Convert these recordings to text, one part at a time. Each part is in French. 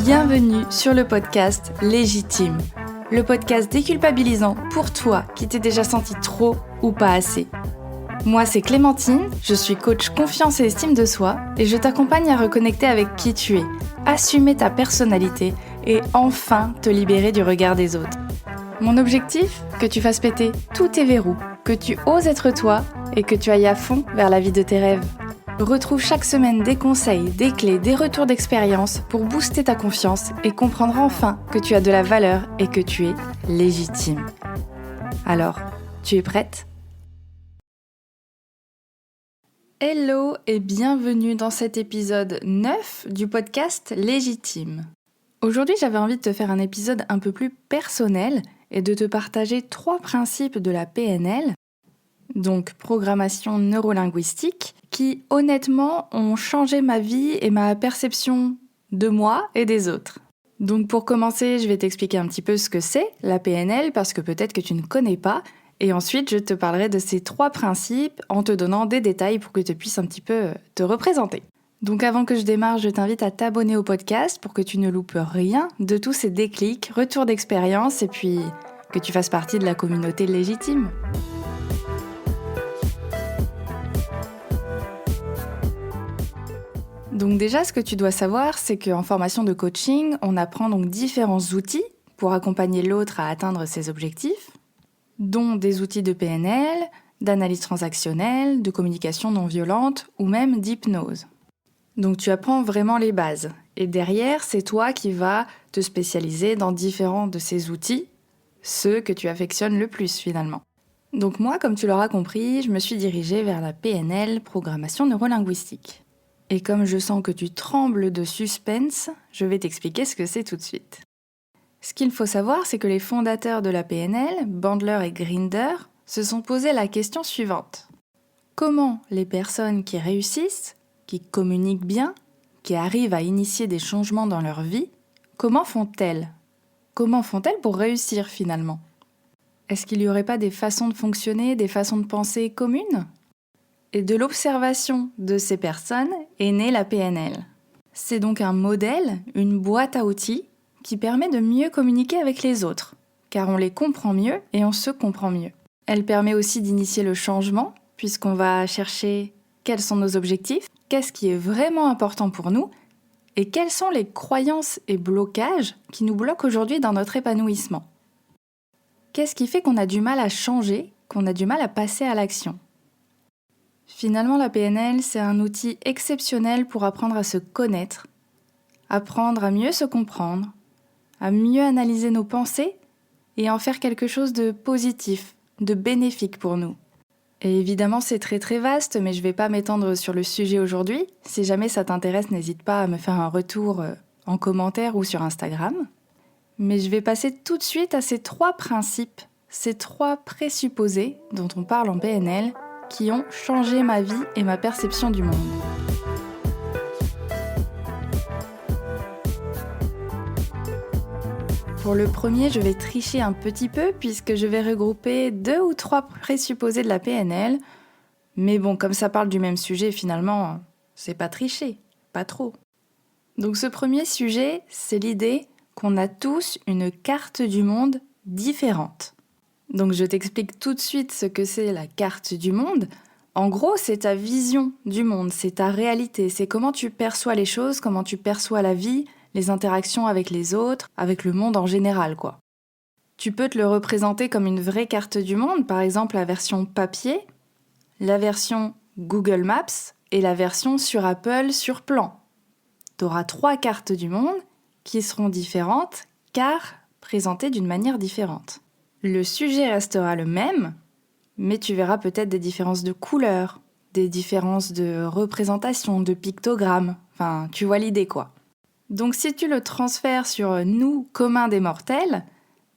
Bienvenue sur le podcast Légitime, le podcast déculpabilisant pour toi qui t'es déjà senti trop ou pas assez. Moi c'est Clémentine, je suis coach confiance et estime de soi et je t'accompagne à reconnecter avec qui tu es, assumer ta personnalité et enfin te libérer du regard des autres. Mon objectif, que tu fasses péter tous tes verrous, que tu oses être toi et que tu ailles à fond vers la vie de tes rêves. Retrouve chaque semaine des conseils, des clés, des retours d'expérience pour booster ta confiance et comprendre enfin que tu as de la valeur et que tu es légitime. Alors, tu es prête ? Hello et bienvenue dans cet épisode 9 du podcast Légitime. Aujourd'hui, j'avais envie de te faire un épisode un peu plus personnel et de te partager 3 principes de la PNL, donc programmation neurolinguistique, qui honnêtement ont changé ma vie et ma perception de moi et des autres. Donc pour commencer, je vais t'expliquer un petit peu ce que c'est la PNL parce que peut-être que tu ne connais pas, et ensuite je te parlerai de ces 3 principes en te donnant des détails pour que tu puisses un petit peu te représenter. Donc avant que je démarre, je t'invite à t'abonner au podcast pour que tu ne loupes rien de tous ces déclics, retours d'expérience et puis que tu fasses partie de la communauté légitime. Donc déjà, ce que tu dois savoir, c'est qu'en formation de coaching, on apprend donc différents outils pour accompagner l'autre à atteindre ses objectifs, dont des outils de PNL, d'analyse transactionnelle, de communication non violente ou même d'hypnose. Donc tu apprends vraiment les bases. Et derrière, c'est toi qui vas te spécialiser dans différents de ces outils, ceux que tu affectionnes le plus finalement. Donc moi, comme tu l'auras compris, je me suis dirigée vers la PNL, programmation neurolinguistique. Et comme je sens que tu trembles de suspense, je vais t'expliquer ce que c'est tout de suite. Ce qu'il faut savoir, c'est que les fondateurs de la PNL, Bandler et Grinder, se sont posé la question suivante. Comment les personnes qui réussissent, qui communiquent bien, qui arrivent à initier des changements dans leur vie, comment font-elles ? Comment font-elles pour réussir finalement ? Est-ce qu'il n'y aurait pas des façons de fonctionner, des façons de penser communes ? Et de l'observation de ces personnes est née la PNL. C'est donc un modèle, une boîte à outils, qui permet de mieux communiquer avec les autres, car on les comprend mieux et on se comprend mieux. Elle permet aussi d'initier le changement, puisqu'on va chercher quels sont nos objectifs, qu'est-ce qui est vraiment important pour nous, et quelles sont les croyances et blocages qui nous bloquent aujourd'hui dans notre épanouissement. Qu'est-ce qui fait qu'on a du mal à changer, qu'on a du mal à passer à l'action ? Finalement, la PNL, c'est un outil exceptionnel pour apprendre à se connaître, apprendre à mieux se comprendre, à mieux analyser nos pensées et en faire quelque chose de positif, de bénéfique pour nous. Et évidemment, c'est très très vaste, mais je ne vais pas m'étendre sur le sujet aujourd'hui. Si jamais ça t'intéresse, n'hésite pas à me faire un retour en commentaire ou sur Instagram. Mais je vais passer tout de suite à ces 3 principes, ces 3 présupposés dont on parle en PNL, qui ont changé ma vie et ma perception du monde. Pour le premier, je vais tricher un petit peu puisque je vais regrouper 2 ou 3 présupposés de la PNL. Mais bon, comme ça parle du même sujet, finalement, c'est pas tricher, pas trop. Donc ce premier sujet, c'est l'idée qu'on a tous une carte du monde différente. Donc je t'explique tout de suite ce que c'est la carte du monde. En gros, c'est ta vision du monde, c'est ta réalité, c'est comment tu perçois les choses, comment tu perçois la vie, les interactions avec les autres, avec le monde en général, quoi. Tu peux te le représenter comme une vraie carte du monde, par exemple la version papier, la version Google Maps et la version sur Apple sur plan. Tu auras 3 cartes du monde qui seront différentes car présentées d'une manière différente. Le sujet restera le même, mais tu verras peut-être des différences de couleurs, des différences de représentation, de pictogrammes. Enfin, tu vois l'idée quoi. Donc si tu le transfères sur nous, communs des mortels,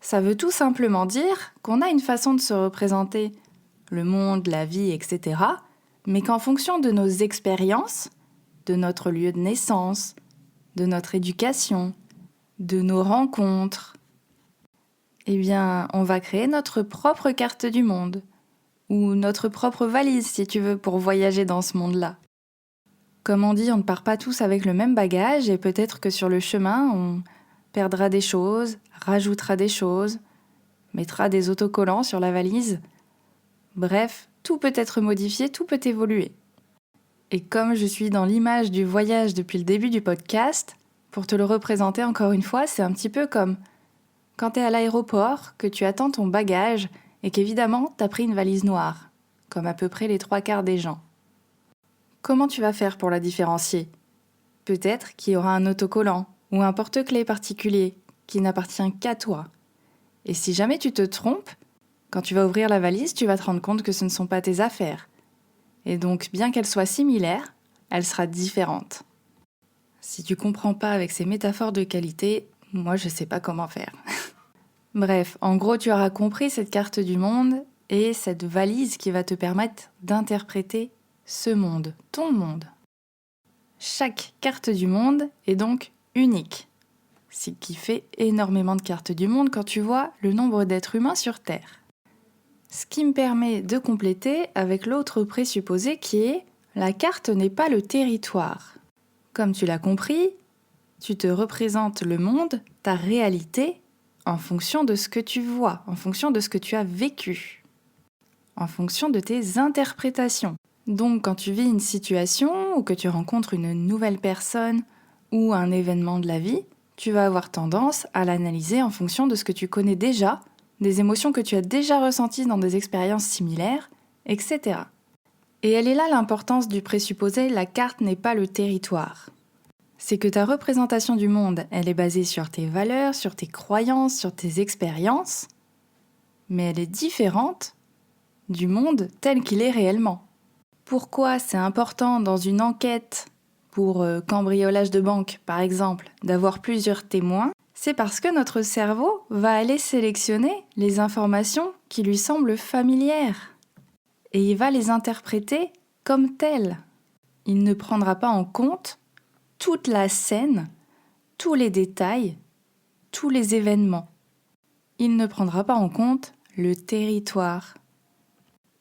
ça veut tout simplement dire qu'on a une façon de se représenter le monde, la vie, etc. Mais qu'en fonction de nos expériences, de notre lieu de naissance, de notre éducation, de nos rencontres, eh bien, on va créer notre propre carte du monde, ou notre propre valise, si tu veux, pour voyager dans ce monde-là. Comme on dit, on ne part pas tous avec le même bagage et peut-être que sur le chemin, on perdra des choses, rajoutera des choses, mettra des autocollants sur la valise. Bref, tout peut être modifié, tout peut évoluer. Et comme je suis dans l'image du voyage depuis le début du podcast, pour te le représenter encore une fois, c'est un petit peu comme quand tu es à l'aéroport, que tu attends ton bagage et qu'évidemment, tu as pris une valise noire, comme à peu près les 3/4 des gens. Comment tu vas faire pour la différencier ? Peut-être qu'il y aura un autocollant ou un porte-clés particulier qui n'appartient qu'à toi. Et si jamais tu te trompes, quand tu vas ouvrir la valise, tu vas te rendre compte que ce ne sont pas tes affaires. Et donc, bien qu'elle soit similaire, elle sera différente. Si tu comprends pas avec ces métaphores de qualité, moi je sais pas comment faire. Bref, en gros, tu auras compris cette carte du monde et cette valise qui va te permettre d'interpréter ce monde, ton monde. Chaque carte du monde est donc unique. Ce qui fait énormément de cartes du monde quand tu vois le nombre d'êtres humains sur Terre. Ce qui me permet de compléter avec l'autre présupposé qui est « la carte n'est pas le territoire ». Comme tu l'as compris, tu te représentes le monde, ta réalité, en fonction de ce que tu vois, en fonction de ce que tu as vécu, en fonction de tes interprétations. Donc quand tu vis une situation ou que tu rencontres une nouvelle personne ou un événement de la vie, tu vas avoir tendance à l'analyser en fonction de ce que tu connais déjà, des émotions que tu as déjà ressenties dans des expériences similaires, etc. Et elle est là l'importance du présupposé « la carte n'est pas le territoire ». C'est que ta représentation du monde, elle est basée sur tes valeurs, sur tes croyances, sur tes expériences, mais elle est différente du monde tel qu'il est réellement. Pourquoi c'est important dans une enquête pour cambriolage de banque, par exemple, d'avoir plusieurs témoins ? C'est parce que notre cerveau va aller sélectionner les informations qui lui semblent familières et il va les interpréter comme telles. Il ne prendra pas en compte toute la scène, tous les détails, tous les événements. Il ne prendra pas en compte le territoire.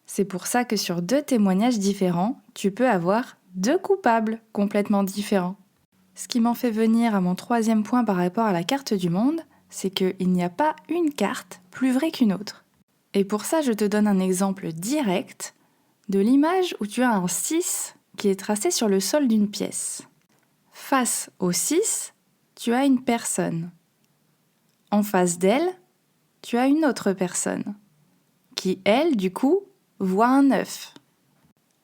C'est pour ça que sur 2 témoignages différents, tu peux avoir 2 coupables complètement différents. Ce qui m'en fait venir à mon 3e point par rapport à la carte du monde, c'est qu'il n'y a pas une carte plus vraie qu'une autre. Et pour ça, je te donne un exemple direct de l'image où tu as un 6 qui est tracé sur le sol d'une pièce. Face au 6, tu as une personne. En face d'elle, tu as une autre personne qui, elle, du coup, voit un 9.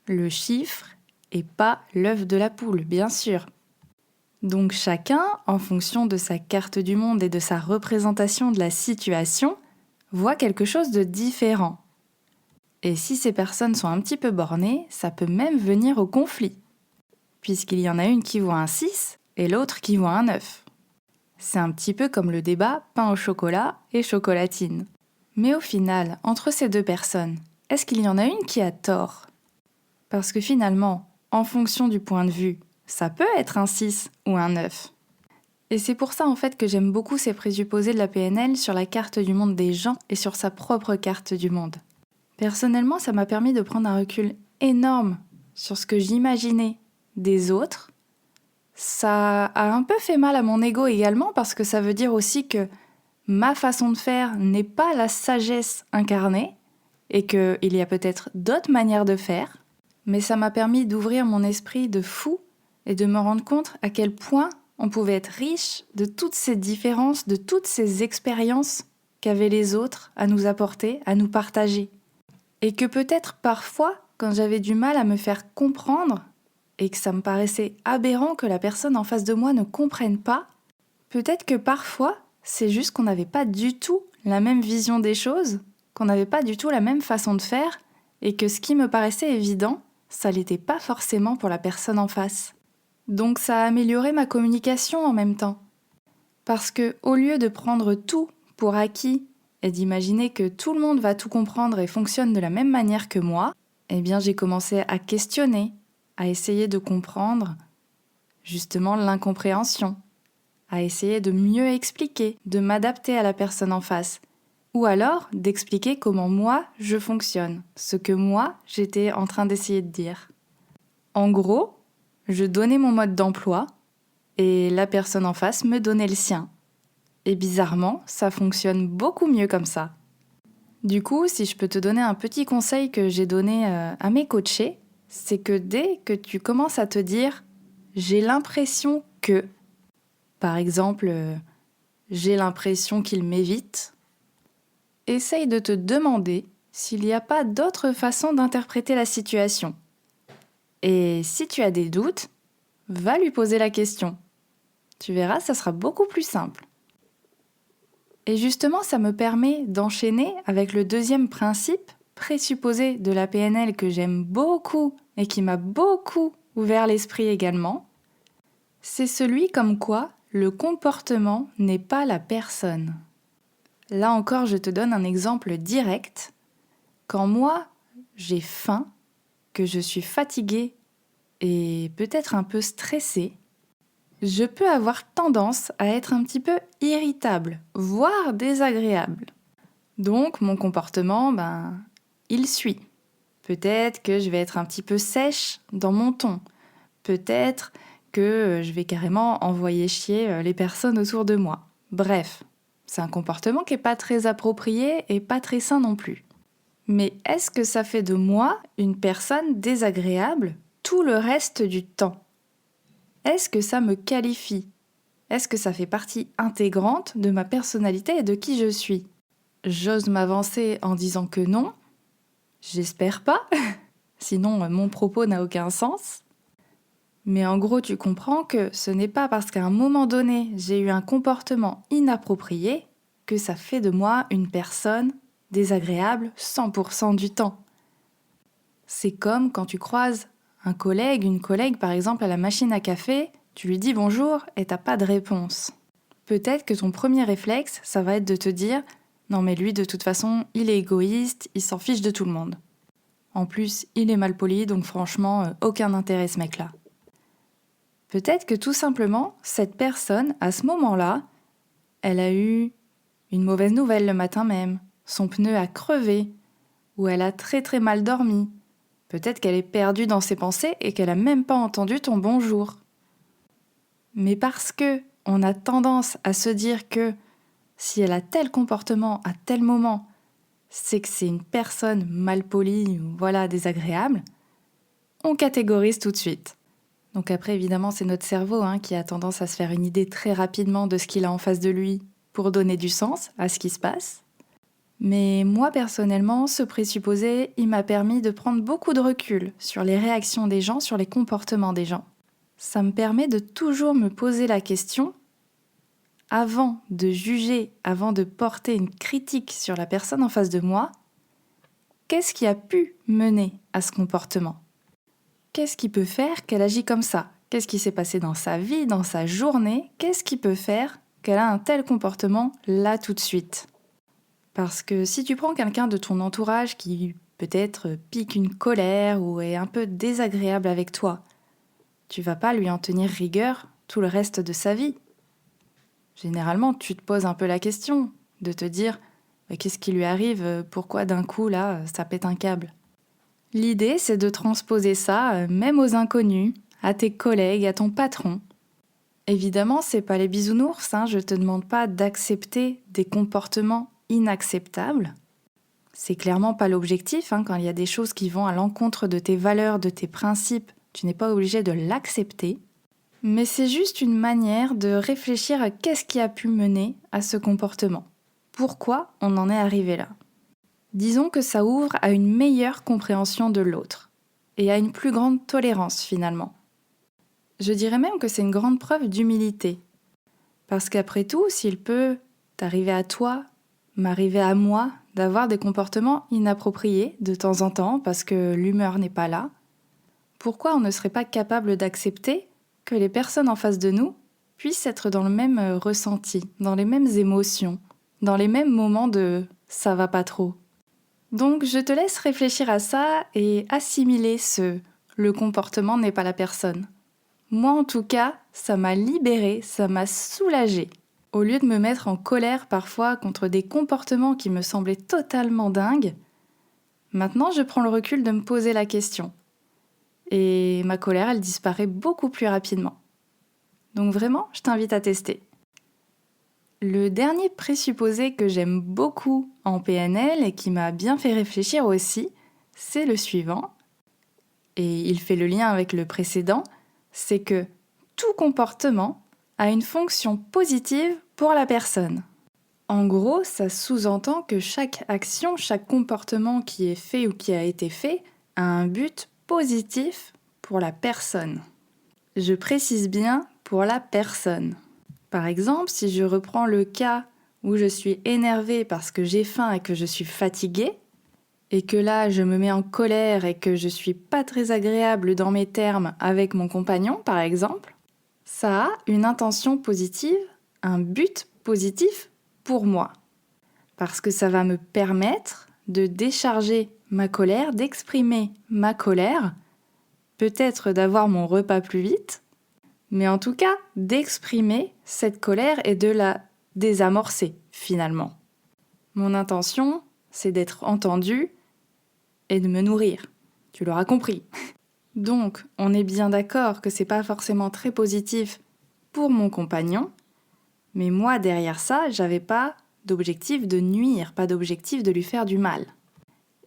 Le chiffre et pas l'œuf de la poule, bien sûr. Donc chacun, en fonction de sa carte du monde et de sa représentation de la situation, voit quelque chose de différent. Et si ces personnes sont un petit peu bornées, ça peut même venir au conflit, puisqu'il y en a une qui voit un 6 et l'autre qui voit un 9. C'est un petit peu comme le débat pain au chocolat et chocolatine. Mais au final, entre ces 2 personnes, est-ce qu'il y en a une qui a tort ? Parce que finalement, en fonction du point de vue, ça peut être un 6 ou un 9. Et c'est pour ça en fait que j'aime beaucoup ces présupposés de la PNL sur la carte du monde des gens et sur sa propre carte du monde. Personnellement, ça m'a permis de prendre un recul énorme sur ce que j'imaginais des autres. Ça a un peu fait mal à mon ego également parce que ça veut dire aussi que ma façon de faire n'est pas la sagesse incarnée et qu'il y a peut-être d'autres manières de faire. Mais ça m'a permis d'ouvrir mon esprit de fou et de me rendre compte à quel point on pouvait être riche de toutes ces différences, de toutes ces expériences qu'avaient les autres à nous apporter, à nous partager. Et que peut-être parfois, quand j'avais du mal à me faire comprendre et que ça me paraissait aberrant que la personne en face de moi ne comprenne pas, peut-être que parfois, c'est juste qu'on n'avait pas du tout la même vision des choses, qu'on n'avait pas du tout la même façon de faire et que ce qui me paraissait évident, ça l'était pas forcément pour la personne en face. Donc ça a amélioré ma communication en même temps. Parce que au lieu de prendre tout pour acquis et d'imaginer que tout le monde va tout comprendre et fonctionne de la même manière que moi, eh bien j'ai commencé à questionner, à essayer de comprendre justement l'incompréhension, à essayer de mieux expliquer, de m'adapter à la personne en face, ou alors d'expliquer comment moi je fonctionne, ce que moi j'étais en train d'essayer de dire. En gros, je donnais mon mode d'emploi et la personne en face me donnait le sien. Et bizarrement, ça fonctionne beaucoup mieux comme ça. Du coup, si je peux te donner un petit conseil que j'ai donné à mes coachés, c'est que dès que tu commences à te dire « j'ai l'impression que », par exemple, j'ai l'impression qu'il m'évite, essaye de te demander s'il n'y a pas d'autre façon d'interpréter la situation. Et si tu as des doutes, va lui poser la question. Tu verras, ça sera beaucoup plus simple. Et justement, ça me permet d'enchaîner avec le deuxième principe présupposé de la PNL que j'aime beaucoup et qui m'a beaucoup ouvert l'esprit également. C'est celui comme quoi le comportement n'est pas la personne. Là encore, je te donne un exemple direct. Quand moi, j'ai faim, que je suis fatiguée et peut-être un peu stressée, je peux avoir tendance à être un petit peu irritable, voire désagréable. Donc mon comportement, il suit. Peut-être que je vais être un petit peu sèche dans mon ton. Peut-être que je vais carrément envoyer chier les personnes autour de moi. Bref, c'est un comportement qui n'est pas très approprié et pas très sain non plus. Mais est-ce que ça fait de moi une personne désagréable tout le reste du temps ? Est-ce que ça me qualifie ? Est-ce que ça fait partie intégrante de ma personnalité et de qui je suis ? J'ose m'avancer en disant que non. J'espère pas, sinon mon propos n'a aucun sens. Mais en gros, tu comprends que ce n'est pas parce qu'à un moment donné, j'ai eu un comportement inapproprié que ça fait de moi une personne désagréable 100% du temps. C'est comme quand tu croises un collègue, une collègue par exemple à la machine à café, tu lui dis bonjour et t'as pas de réponse. Peut-être que ton premier réflexe, ça va être de te dire « Non mais lui de toute façon, il est égoïste, il s'en fiche de tout le monde. En plus, il est mal poli, donc franchement, aucun intérêt ce mec-là. » Peut-être que tout simplement, cette personne, à ce moment-là, elle a eu une mauvaise nouvelle le matin même, son pneu a crevé, ou elle a très très mal dormi. Peut-être qu'elle est perdue dans ses pensées et qu'elle n'a même pas entendu ton bonjour. Mais parce que on a tendance à se dire que si elle a tel comportement à tel moment, c'est que c'est une personne mal polie ou voilà, désagréable, on catégorise tout de suite. Donc après, évidemment, c'est notre cerveau qui a tendance à se faire une idée très rapidement de ce qu'il a en face de lui pour donner du sens à ce qui se passe. Mais moi, personnellement, ce présupposé, il m'a permis de prendre beaucoup de recul sur les réactions des gens, sur les comportements des gens. Ça me permet de toujours me poser la question, avant de juger, avant de porter une critique sur la personne en face de moi, qu'est-ce qui a pu mener à ce comportement ? Qu'est-ce qui peut faire qu'elle agit comme ça ? Qu'est-ce qui s'est passé dans sa vie, dans sa journée ? Qu'est-ce qui peut faire qu'elle a un tel comportement là tout de suite ? Parce que si tu prends quelqu'un de ton entourage qui peut-être pique une colère ou est un peu désagréable avec toi, tu vas pas lui en tenir rigueur tout le reste de sa vie. Généralement, tu te poses un peu la question de te dire qu'est-ce qui lui arrive, pourquoi d'un coup là ça pète un câble. L'idée c'est de transposer ça même aux inconnus, à tes collègues, à ton patron. Évidemment, c'est pas les bisounours, je te demande pas d'accepter des comportements inacceptable. C'est clairement pas l'objectif, quand il y a des choses qui vont à l'encontre de tes valeurs, de tes principes, tu n'es pas obligé de l'accepter. Mais c'est juste une manière de réfléchir à qu'est-ce qui a pu mener à ce comportement. Pourquoi on en est arrivé là ? Disons que ça ouvre à une meilleure compréhension de l'autre et à une plus grande tolérance finalement. Je dirais même que c'est une grande preuve d'humilité. Parce qu'après tout, s'il peut t'arriver à toi, m'arriver à moi d'avoir des comportements inappropriés de temps en temps parce que l'humeur n'est pas là, pourquoi on ne serait pas capable d'accepter que les personnes en face de nous puissent être dans le même ressenti, dans les mêmes émotions, dans les mêmes moments de « ça va pas trop ». Donc je te laisse réfléchir à ça et assimiler « le comportement n'est pas la personne ». Moi en tout cas, ça m'a libérée, ça m'a soulagée. Au lieu de me mettre en colère parfois contre des comportements qui me semblaient totalement dingues, maintenant je prends le recul de me poser la question. et ma colère, elle disparaît beaucoup plus rapidement. Donc vraiment, je t'invite à tester. Le dernier présupposé que j'aime beaucoup en PNL et qui m'a bien fait réfléchir aussi, c'est le suivant. Et il fait le lien avec le précédent, c'est que tout comportement a une fonction positive pour la personne. En gros, ça sous-entend que chaque action, chaque comportement qui est fait ou qui a été fait a un but positif pour la personne. Je précise bien pour la personne. Par exemple, si je reprends le cas où je suis énervée parce que j'ai faim et que je suis fatiguée, et que là je me mets en colère et que je suis pas très agréable dans mes termes avec mon compagnon, par exemple, ça a une intention positive, un but positif pour moi. Parce que ça va me permettre de décharger ma colère, d'exprimer ma colère, peut-être d'avoir mon repas plus vite, mais en tout cas d'exprimer cette colère et de la désamorcer finalement. Mon intention, c'est d'être entendue et de me nourrir. Tu l'auras compris. Donc, on est bien d'accord que c'est pas forcément très positif pour mon compagnon, mais moi derrière ça, j'avais pas d'objectif de nuire, pas d'objectif de lui faire du mal.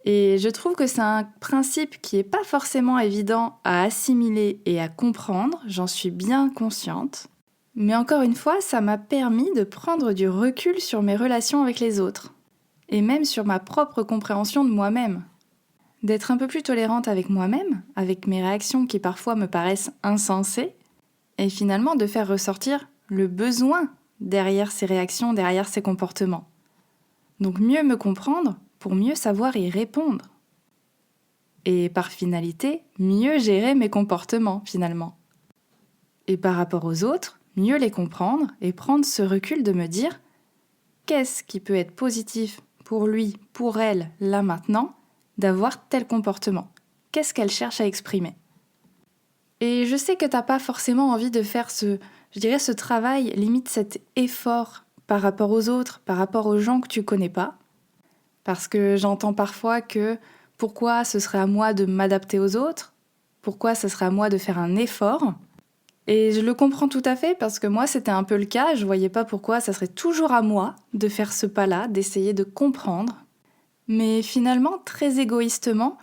Et je trouve que c'est un principe qui est pas forcément évident à assimiler et à comprendre, j'en suis bien consciente. Mais encore une fois, ça m'a permis de prendre du recul sur mes relations avec les autres, et même sur ma propre compréhension de moi-même. D'être un peu plus tolérante avec moi-même, avec mes réactions qui parfois me paraissent insensées, et finalement de faire ressortir le besoin derrière ces réactions, derrière ces comportements. Donc mieux me comprendre pour mieux savoir y répondre. Et par finalité, mieux gérer mes comportements finalement. Et par rapport aux autres, mieux les comprendre et prendre ce recul de me dire qu'est-ce qui peut être positif pour lui, pour elle, là maintenant, d'avoir tel comportement. Qu'est-ce qu'elle cherche à exprimer? Et je sais que t'as pas forcément envie de faire ce travail, limite cet effort par rapport aux autres, par rapport aux gens que tu connais pas. Parce que j'entends parfois que pourquoi ce serait à moi de m'adapter aux autres? Pourquoi ce serait à moi de faire un effort? Et je le comprends tout à fait parce que moi c'était un peu le cas, je voyais pas pourquoi ça serait toujours à moi de faire ce pas-là, d'essayer de comprendre. Mais finalement, très égoïstement,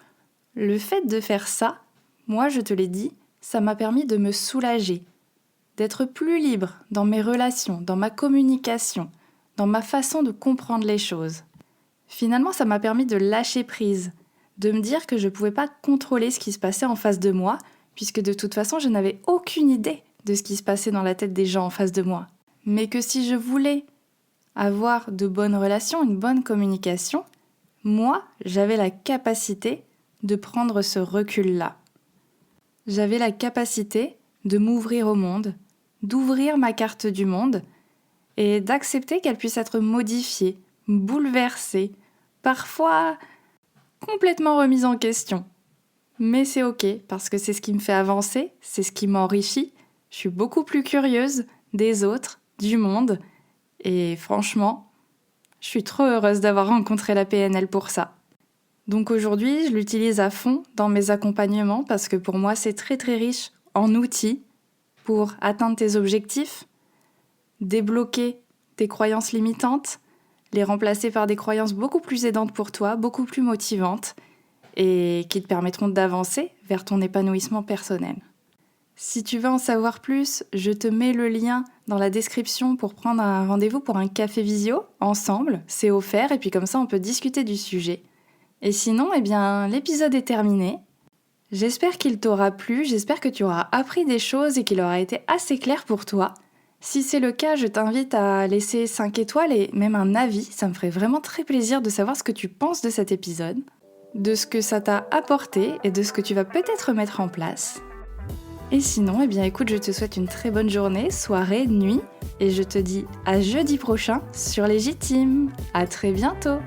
le fait de faire ça, moi je te l'ai dit, ça m'a permis de me soulager, d'être plus libre dans mes relations, dans ma communication, dans ma façon de comprendre les choses. Finalement, ça m'a permis de lâcher prise, de me dire que je ne pouvais pas contrôler ce qui se passait en face de moi, puisque de toute façon, je n'avais aucune idée de ce qui se passait dans la tête des gens en face de moi. Mais que si je voulais avoir de bonnes relations, une bonne communication, moi, j'avais la capacité de prendre ce recul-là. J'avais la capacité de m'ouvrir au monde, d'ouvrir ma carte du monde et d'accepter qu'elle puisse être modifiée, bouleversée, parfois complètement remise en question. Mais c'est ok, parce que c'est ce qui me fait avancer, c'est ce qui m'enrichit. Je suis beaucoup plus curieuse des autres, du monde, et franchement, je suis trop heureuse d'avoir rencontré la PNL pour ça. Donc aujourd'hui, je l'utilise à fond dans mes accompagnements parce que pour moi, c'est très très riche en outils pour atteindre tes objectifs, débloquer tes croyances limitantes, les remplacer par des croyances beaucoup plus aidantes pour toi, beaucoup plus motivantes et qui te permettront d'avancer vers ton épanouissement personnel. Si tu veux en savoir plus, je te mets le lien dans la description pour prendre un rendez-vous pour un café visio ensemble, c'est offert et puis comme ça on peut discuter du sujet. Et sinon, l'épisode est terminé. J'espère qu'il t'aura plu, j'espère que tu auras appris des choses et qu'il aura été assez clair pour toi. Si c'est le cas, je t'invite à laisser 5 étoiles et même un avis, ça me ferait vraiment très plaisir de savoir ce que tu penses de cet épisode, de ce que ça t'a apporté et de ce que tu vas peut-être mettre en place. Et sinon, écoute, je te souhaite une très bonne journée, soirée, nuit, et je te dis à jeudi prochain sur Légitime. À très bientôt!